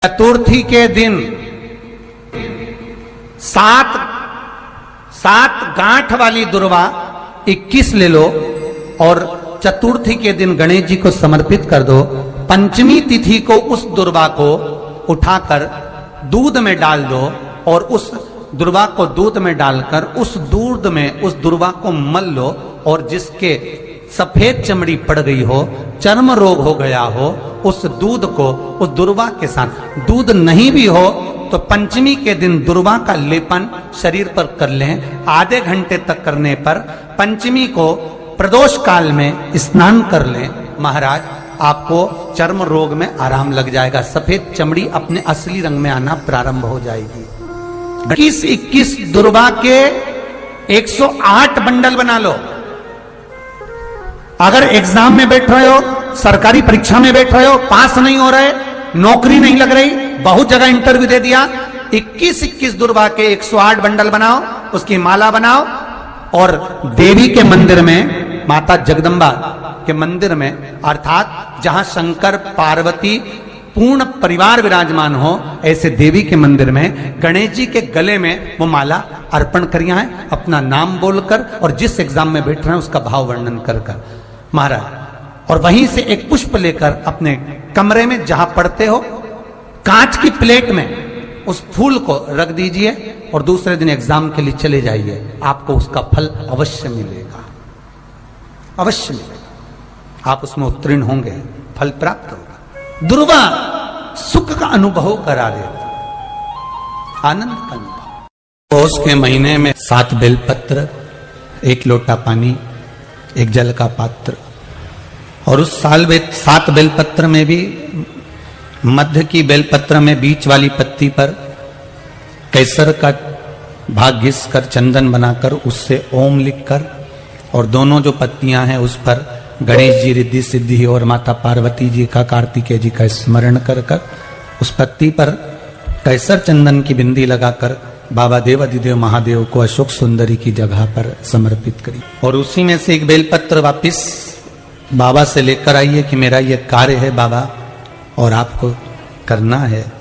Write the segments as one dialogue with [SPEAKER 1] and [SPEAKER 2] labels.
[SPEAKER 1] चतुर्थी के दिन सात गांठ वाली दुर्वा 21 ले लो और चतुर्थी के दिन गणेश जी को समर्पित कर दो। पंचमी तिथि को उस दुर्वा को उठाकर दूध में डाल दो और उस दुर्वा को दूध में डालकर उस दूध में उस दुर्वा को मल लो और जिसके सफेद चमड़ी पड़ गई हो, चर्म रोग हो गया हो, उस दूध को उस दुर्वा के साथ, दूध नहीं भी हो तो पंचमी के दिन दुर्वा का लेपन शरीर पर कर लें। आधे घंटे तक करने पर पंचमी को प्रदोष काल में स्नान कर लें। महाराज आपको चर्म रोग में आराम लग जाएगा, सफेद चमड़ी अपने असली रंग में आना प्रारंभ हो जाएगी। 21 दुर्वा के 108 बंडल बना लो। अगर एग्जाम में बैठ रहे हो, सरकारी परीक्षा में बैठ रहे हो, पास नहीं हो रहे, नौकरी नहीं लग रही, बहुत जगह इंटरव्यू दे दिया, 21 दुर्वा के 108 बंडल बनाओ, उसकी माला बनाओ और देवी के मंदिर में, माता जगदम्बा के मंदिर में, अर्थात जहां शंकर पार्वती पूर्ण परिवार विराजमान हो, ऐसे देवी के मंदिर में गणेश जी के गले में वो माला अर्पण करिया है, अपना नाम बोलकर और जिस एग्जाम में बैठ रहे हैं उसका भाव वर्णन कर महाराज, और वहीं से एक पुष्प लेकर अपने कमरे में जहां पढ़ते हो कांच की प्लेट में उस फूल को रख दीजिए और दूसरे दिन एग्जाम के लिए चले जाइए। आपको उसका फल अवश्य मिलेगा, अवश्य मिलेगा, आप उसमें उत्तीर्ण होंगे, फल प्राप्त होगा। दुर्वा सुख का अनुभव करा देता, आनंद का अनुभव। पौष के महीने में 7 बेलपत्र, 1 लोटा पानी, 1 जल का पात्र, और उस 7 बेलपत्र में भी मध्य की बेलपत्र में बीच वाली पत्ती पर केसर का भाग घिस कर चंदन बनाकर उससे ओम लिखकर, और दोनों जो पत्तियां हैं उस पर गणेश जी, रिद्धि सिद्धि और माता पार्वती जी का, कार्तिकेय जी का स्मरण कर कर उस पत्ती पर केसर चंदन की बिंदी लगाकर बाबा देवाधिदेव महादेव को अशोक सुंदरी की जगह पर समर्पित करी। और उसी में से 1 बेलपत्र वापिस बाबा से लेकर आइए कि मेरा ये कार्य है बाबा और आपको करना है।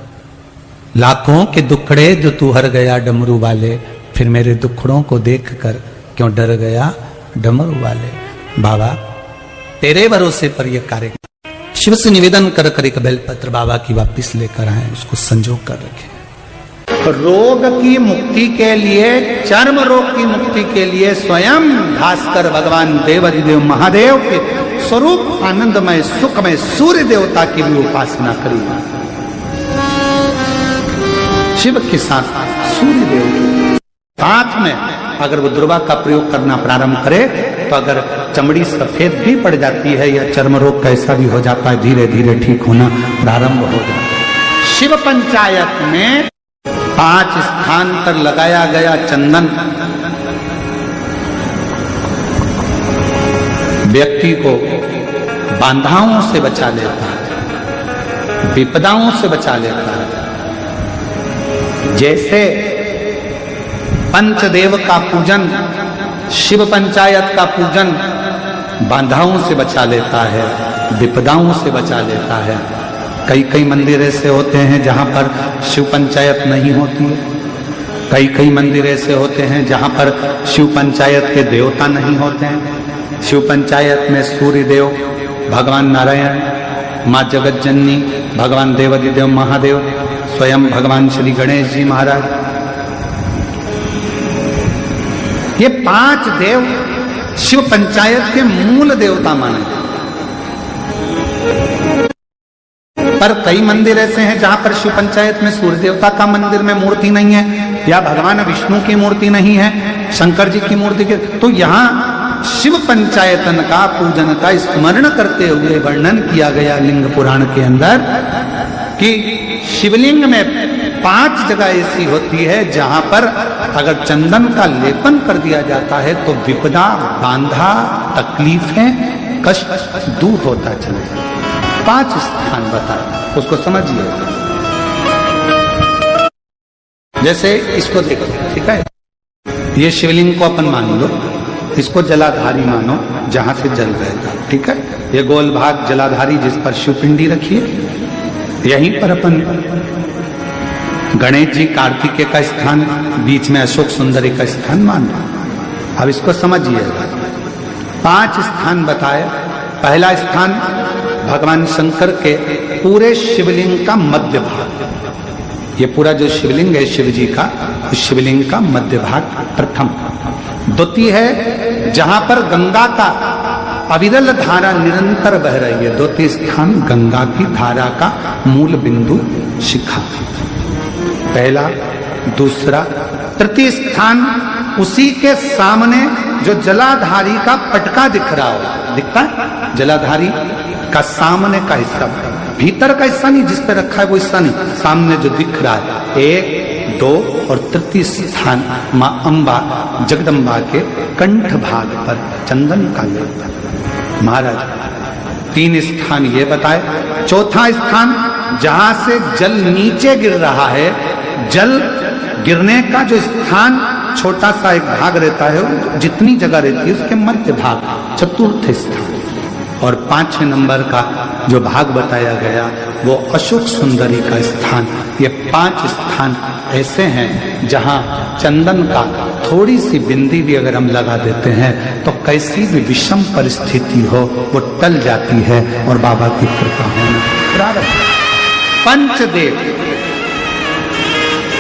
[SPEAKER 1] लाखों के दुखड़े जो तू हर गया डमरू वाले, फिर मेरे दुखड़ों को देखकर क्यों डर गया डमरू वाले। बाबा तेरे भरोसे पर यह कार्य, शिव से निवेदन कर कर 1 बेलपत्र बाबा की वापिस लेकर आए, उसको संजो कर रखे। रोग की मुक्ति के लिए, चर्म रोग की मुक्ति के लिए स्वयं भास्कर भगवान देवाधिदेव महादेव के स्वरूप आनंदमय सुखमय सूर्य देवता की भी उपासना करी। शिव के साथ सूर्य देव साथ में अगर वो दुर्वा का प्रयोग करना प्रारंभ करे तो अगर चमड़ी सफेद भी पड़ जाती है या चर्म रोग कैसा भी हो जाता है, धीरे धीरे ठीक होना प्रारंभ हो जाता है। शिव पंचायत में 5 स्थान पर लगाया गया चंदन व्यक्ति को बाधाओं से बचा लेता है, विपदाओं से बचा लेता है। जैसे पंचदेव का पूजन, शिव पंचायत का पूजन बाधाओं से बचा लेता है, विपदाओं से बचा लेता है। कई मंदिर ऐसे होते हैं जहां पर शिव पंचायत नहीं होती है, कई मंदिर ऐसे होते हैं जहां पर शिव पंचायत के देवता नहीं होते हैं। शिव पंचायत में सूर्य देव, भगवान नारायण, माँ जगत जननी, भगवान देवाधिदेव महादेव, स्वयं भगवान श्री गणेश जी महाराज, ये 5 देव शिव पंचायत के मूल देवता माने जाते। पर कई मंदिर ऐसे हैं जहां पर शिव पंचायत में सूर्य देवता का मंदिर में मूर्ति नहीं है या भगवान विष्णु की मूर्ति नहीं है, शंकर जी की मूर्ति के, तो यहाँ शिव पंचायतन का पूजन का स्मरण करते हुए वर्णन किया गया लिंग पुराण के अंदर कि शिवलिंग में 5 जगह ऐसी होती है जहां पर अगर चंदन का लेपन कर दिया जाता है तो विपदा, बांधा, तकलीफें, कष्ट दूर होता चले जाता। 5 स्थान बताए, उसको समझिए। जैसे इसको देखो, ठीक है, ये शिवलिंग को अपन मान लो, इसको जलाधारी मानो जहां से जल रहता, ठीक है। ये गोल भाग जलाधारी जिस पर शिवपिंडी रखिए, यहीं पर अपन गणेश जी कार्तिकेय का स्थान, बीच में अशोक सुंदरी का स्थान मान रहे। अब इसको समझिएगा। 5 स्थान बताए। पहला स्थान भगवान शंकर के पूरे शिवलिंग का मध्य भाग। ये पूरा जो शिवलिंग है शिव जी का, उस शिवलिंग का मध्य भाग प्रथम। द्वितीय है जहां पर गंगा का अविरल धारा निरंतर बह रही है। द्वितीय स्थान गंगा की धारा का मूल बिंदु शिखा। पहला, दूसरा। तृतीय स्थान उसी के सामने जो जलाधारी का पटका दिख रहा हो, दिखता है जलाधारी का सामने का हिस्सा, भीतर का हिस्सा नहीं, जिस पे रखा है वो हिस्सा नहीं, सामने जो दिख रहा है। 1, 2 और तृतीय स्थान मां अंबा जगदम्बा के कंठ भाग पर चंदन का लेप। महाराज 3 स्थान ये बताए। चौथा स्थान जहां से जल नीचे गिर रहा है, जल गिरने का जो स्थान छोटा सा एक भाग रहता है, जितनी जगह रहती है उसके मध्य भाग, चतुर्थ स्थान। और 5वें नंबर का जो भाग बताया गया वो अशोक सुंदरी का स्थान। ये 5 स्थान ऐसे हैं जहां चंदन का थोड़ी सी बिंदी भी अगर हम लगा देते हैं तो कैसी भी विषम परिस्थिति हो वो टल जाती है और बाबा की कृपा होना। पंचदेव,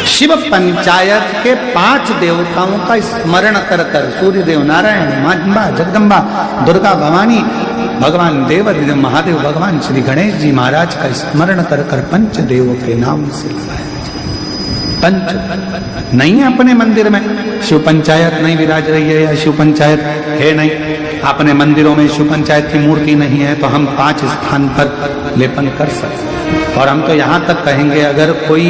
[SPEAKER 1] शिव पंचायत के 5 देवताओं का स्मरण कर कर, सूर्य देव, नारायण, मां अंबा, जगदम्बा, दुर्गा भवानी, भगवान देव महादेव, भगवान श्री गणेश जी महाराज का स्मरण कर कर पंचदेवों के नाम से पंच नहीं है अपने मंदिर में, शिव पंचायत नहीं विराज रही है या शिव पंचायत है नहीं, अपने मंदिरों में शिव पंचायत की मूर्ति नहीं है, तो हम 5 स्थान पर लेपन कर सकते। और हम तो यहां तक कहेंगे अगर कोई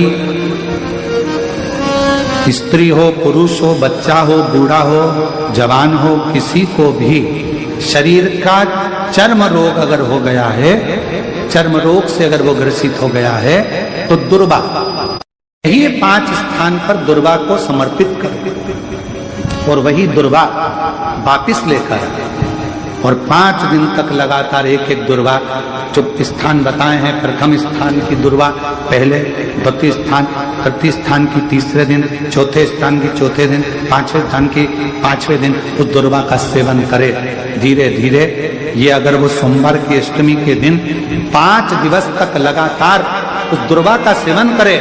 [SPEAKER 1] स्त्री हो, पुरुष हो, बच्चा हो, बूढ़ा हो, जवान हो, किसी को भी शरीर का चर्म रोग अगर हो गया है, चर्म रोग से अगर वो ग्रसित हो गया है, तो दुर्वा, यही 5 स्थान पर दुर्वा को समर्पित कर और वही दुर्वा वापिस लेकर और 5 दिन तक लगातार एक एक दुर्वा, जो स्थान बताए हैं, प्रथम स्थान की दुर्वा पहले, द्वितीय स्थान, तृतीय स्थान की तीसरे दिन, चौथे स्थान की चौथे दिन, 5वें स्थान की 5वें दिन उस दुर्वा का सेवन करे धीरे धीरे। ये अगर वो सोमवार की अष्टमी के दिन 5 दिवस तक लगातार उस दुर्वा का सेवन करे,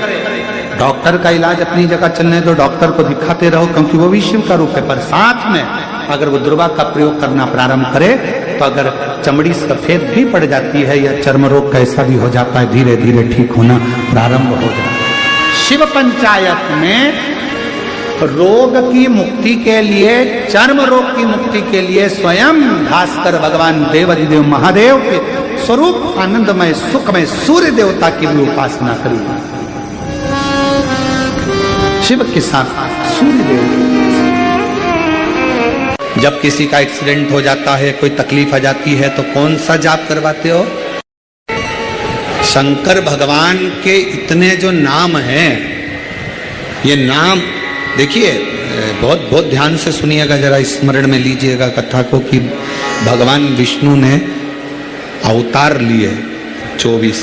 [SPEAKER 1] डॉक्टर का इलाज अपनी जगह चलने दो, डॉक्टर को दिखाते रहो क्योंकि वो भी शिव का रूप है, पर साथ में अगर वो दुर्वा का प्रयोग करना प्रारंभ करे तो अगर चमड़ी सफेद भी पड़ जाती है या चर्म रोग कैसा भी हो जाता है, धीरे धीरे ठीक होना प्रारंभ हो जाता है। शिव पंचायत में रोग की मुक्ति के लिए, चर्म रोग की मुक्ति के लिए स्वयं भास्कर भगवान देवाधिदेव महादेव के स्वरूप आनंदमय सुखमय सूर्य देवता की भी उपासना करी। शिव के साथ सूर्य देव। जब किसी का एक्सीडेंट हो जाता है, कोई तकलीफ आ जाती है, तो कौन सा जाप करवाते हो? शंकर भगवान के इतने जो नाम हैं, ये नाम देखिए, बहुत बहुत ध्यान से सुनिएगा, जरा स्मरण में लीजिएगा कथा को कि भगवान विष्णु ने अवतार लिए 24,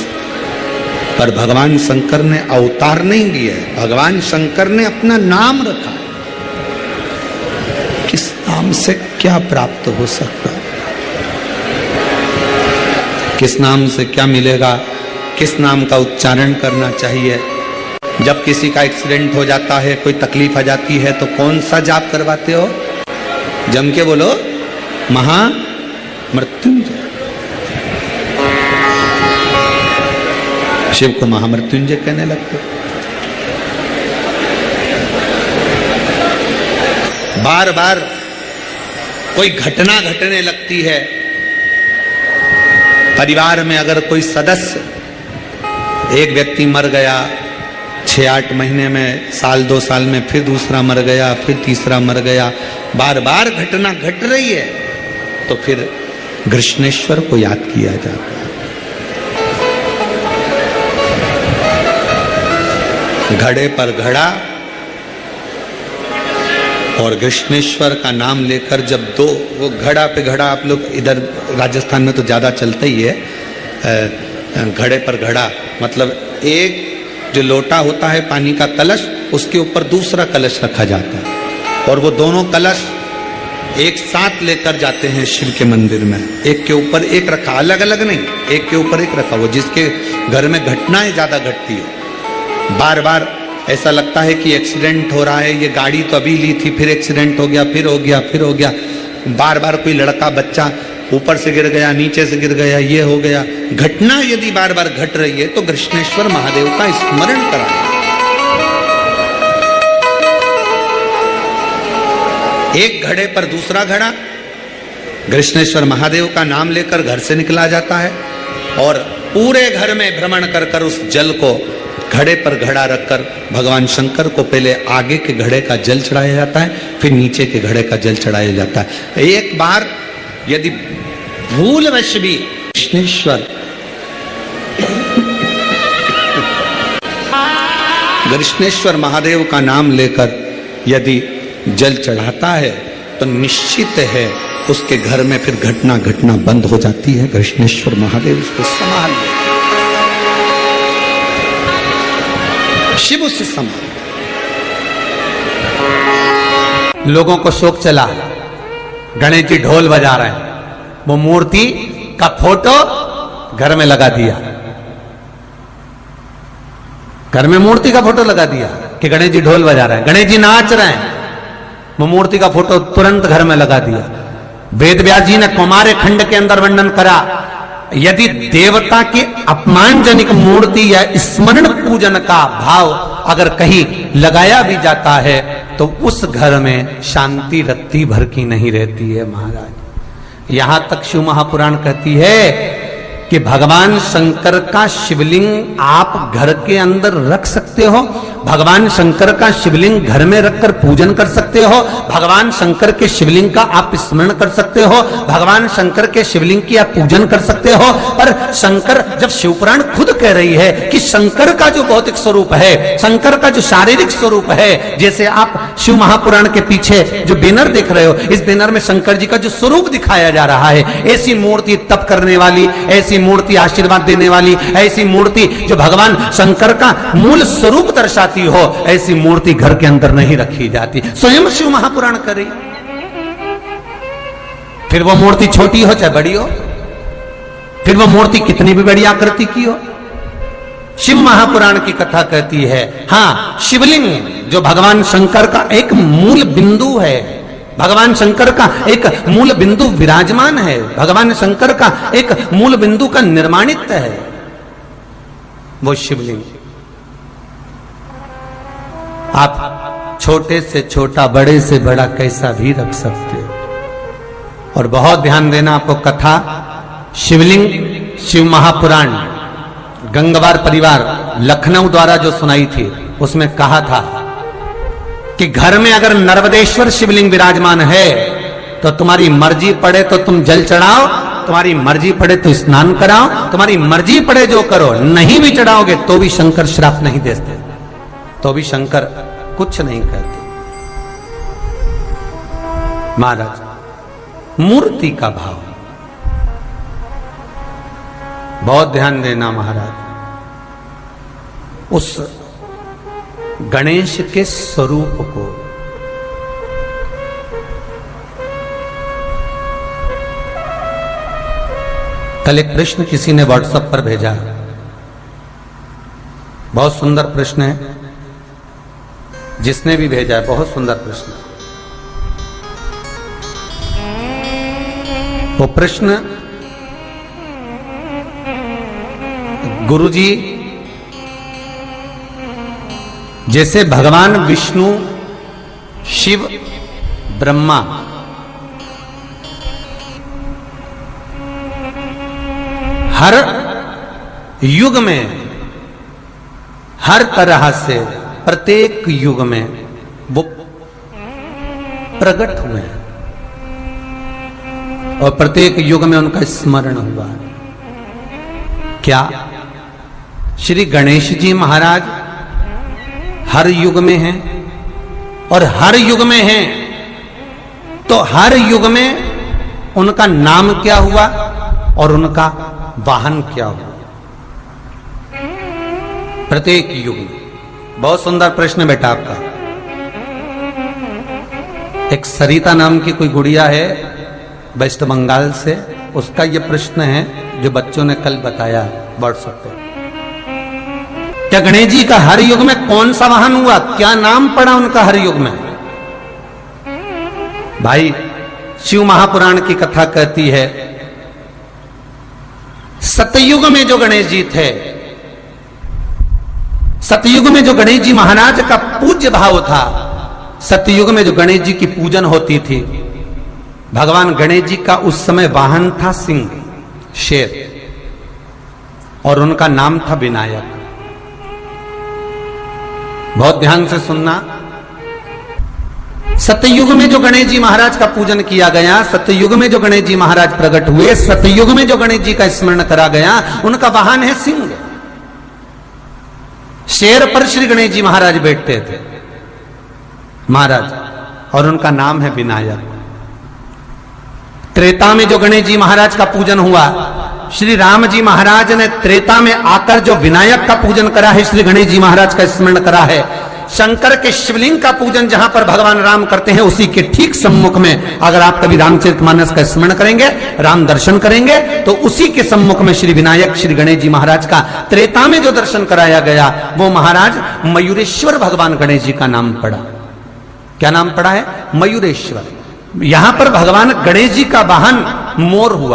[SPEAKER 1] पर भगवान शंकर ने अवतार नहीं लिए, भगवान शंकर ने अपना नाम रखा। किस नाम से क्या प्राप्त हो सकता, किस नाम से क्या मिलेगा, किस नाम का उच्चारण करना चाहिए? जब किसी का एक्सीडेंट हो जाता है, कोई तकलीफ आ जाती है, तो कौन सा जाप करवाते हो? जम के बोलो, महामृत्युंजय। शिव को महामृत्युंजय कहने लगते। बार बार कोई घटना घटने लगती है, परिवार में अगर कोई सदस्य, एक व्यक्ति मर गया 6-8 महीने में, साल 2 साल में फिर दूसरा मर गया, फिर तीसरा मर गया, बार बार घटना घट रही है, तो फिर कृष्णेश्वर को याद किया जाता है। घड़े पर घड़ा और कृष्णेश्वर का नाम लेकर जब दो, वो घड़ा पे घड़ा, आप लोग इधर राजस्थान में तो ज्यादा चलता ही है,
[SPEAKER 2] घड़े पर घड़ा मतलब एक जो लोटा होता है पानी का कलश, उसके ऊपर दूसरा कलश रखा जाता है और वो दोनों कलश एक साथ लेकर जाते हैं शिव के मंदिर में। एक के ऊपर एक रखा, अलग अलग नहीं, एक के ऊपर एक रखा। वो जिसके घर में घटनाएं ज्यादा घटती हो, बार बार ऐसा लगता है कि एक्सीडेंट हो रहा है, ये गाड़ी तो अभी ली थी, फिर एक्सीडेंट हो गया, फिर हो गया, फिर हो गया, बार बार कोई लड़का बच्चा ऊपर से गिर गया, नीचे से गिर गया, ये हो गया। घटना यदि बार बार घट रही है तो कृष्णेश्वर महादेव का स्मरण कराएं। एक घड़े पर दूसरा घड़ा, कृष्णेश्वर महादेव का नाम लेकर घर से निकला जाता है और पूरे घर में भ्रमण कर कर उस जल को घड़े पर घड़ा रखकर भगवान शंकर को पहले आगे के घड़े का जल चढ़ाया जाता है, फिर नीचे के घड़े का जल चढ़ाया जाता है। एक बार यदि भूलवश भी कृष्णेश्वर महादेव का नाम लेकर यदि जल चढ़ाता है तो निश्चित है उसके घर में फिर घटना घटना बंद हो जाती है। कृष्णेश्वर महादेव उसको संभाल ले, शिव उससे संभाल।
[SPEAKER 1] लोगों को शोक चला, गणेश जी ढोल बजा रहे हैं, वो मूर्ति का फोटो घर में लगा दिया, घर में मूर्ति का फोटो लगा दिया कि गणेश जी ढोल बजा रहे हैं, गणेश जी नाच रहे हैं, वो मूर्ति का फोटो तुरंत घर में लगा दिया। वेद व्यास जी ने कुमार खंड के अंदर वर्णन करा, यदि देवता की अपमानजनक मूर्ति या स्मरण पूजन का भाव अगर कहीं लगाया भी जाता है तो उस घर में शांति रत्ती भर की नहीं रहती है महाराज। यहां तक शिव महापुराण कहती है कि भगवान शंकर का शिवलिंग आप घर के अंदर रख सकते हो, भगवान शंकर का शिवलिंग घर में रखकर पूजन कर सकते हो, भगवान शंकर के शिवलिंग का आप स्मरण कर सकते हो, भगवान शंकर के शिवलिंग की आप पूजन कर सकते हो। पर शंकर, जब शिवपुराण खुद कह रही है कि शंकर का जो भौतिक स्वरूप है, शंकर का जो शारीरिक स्वरूप है, जैसे आप शिव महापुराण के पीछे जो बैनर देख रहे हो, इस बैनर में शंकर जी का जो स्वरूप दिखाया जा रहा है, ऐसी मूर्ति तप करने वाली, ऐसी मूर्ति आशीर्वाद देने वाली, ऐसी मूर्ति जो भगवान शंकर का मूल स्वरूप दर्शाती हो, ऐसी मूर्ति घर के अंदर नहीं रखी जाती। स्वयं शिव महापुराण कर रही। फिर वो मूर्ति छोटी हो चाहे बड़ी हो, फिर वो मूर्ति कितनी भी बड़ी आकृति की हो, शिव महापुराण की कथा कहती है हां, शिवलिंग जो भगवान शंकर का एक मूल बिंदु है, भगवान शंकर का एक मूल बिंदु विराजमान है, भगवान शंकर का एक मूल बिंदु का निर्माणित है वो शिवलिंग। आप छोटे से छोटा, बड़े से बड़ा कैसा भी रख सकते हो। और बहुत ध्यान देना आपको, कथा शिवलिंग शिव महापुराण गंगवार परिवार लखनऊ द्वारा जो सुनाई थी, उसमें कहा था कि घर में अगर नर्मदेश्वर शिवलिंग विराजमान है तो तुम्हारी मर्जी पड़े तो तुम जल चढ़ाओ, तुम्हारी मर्जी पड़े तो स्नान कराओ, तुम्हारी मर्जी पड़े जो करो, नहीं भी चढ़ाओगे तो भी शंकर श्राप नहीं देते, तो भी शंकर कुछ नहीं कहते। महाराज, मूर्ति का भाव बहुत ध्यान देना महाराज। उस गणेश के स्वरूप को कल एक प्रश्न किसी ने व्हाट्सएप पर भेजा, बहुत सुंदर प्रश्न है, जिसने भी भेजा है बहुत सुंदर प्रश्न। वो प्रश्न गुरुजी, जैसे भगवान विष्णु, शिव, ब्रह्मा हर युग में, हर तरह से, प्रत्येक युग में वो प्रकट हुए हैं और प्रत्येक युग में उनका स्मरण हुआ। क्या श्री गणेश जी महाराज हर युग में हैं? और हर युग में हैं तो हर युग में उनका नाम क्या हुआ और उनका वाहन क्या हुआ? प्रत्येक युग में। बहुत सुंदर प्रश्न बेटा आपका। एक सरिता नाम की कोई गुड़िया है वेस्ट बंगाल से, उसका यह प्रश्न है जो बच्चों ने कल बताया व्हाट्सएप पे। क्या गणेश जी का हर युग में कौन सा वाहन हुआ, क्या नाम पड़ा उनका हर युग में? भाई शिव महापुराण की कथा कहती है सतयुग में जो गणेश जी थे, सतयुग में जो गणेश जी महाराज का पूज्य भाव था, सतयुग में जो गणेश जी की पूजन होती थी, भगवान गणेश जी का उस समय वाहन था सिंह, शेर, और उनका नाम था विनायक। बहुत ध्यान से सुनना। सतयुग में जो गणेश जी महाराज का पूजन किया गया, सतयुग में जो गणेश जी महाराज प्रकट हुए, सतयुग में जो गणेश जी का स्मरण करा गया, उनका वाहन है सिंह। शेर पर श्री गणेश जी महाराज बैठते थे महाराज, और उनका नाम है विनायक। त्रेता में जो गणेश जी महाराज का पूजन हुआ, श्री राम जी महाराज ने त्रेता में आकर जो विनायक का पूजन करा है, श्री गणेश जी महाराज का स्मरण करा है। शंकर के शिवलिंग का पूजन जहां पर भगवान राम करते हैं, उसी के ठीक सम्मुख में अगर आप कभी रामचरितमानस का स्मरण करेंगे, राम दर्शन करेंगे, तो उसी के सम्मुख में श्री विनायक श्री गणेश जी महाराज का त्रेता में जो दर्शन कराया गया, वो महाराज मयूरेश्वर भगवान गणेश जी का नाम पड़ा। क्या नाम पड़ा है? मयूरेश्वर। यहां पर भगवान गणेश जी का वाहन मोर हुआ।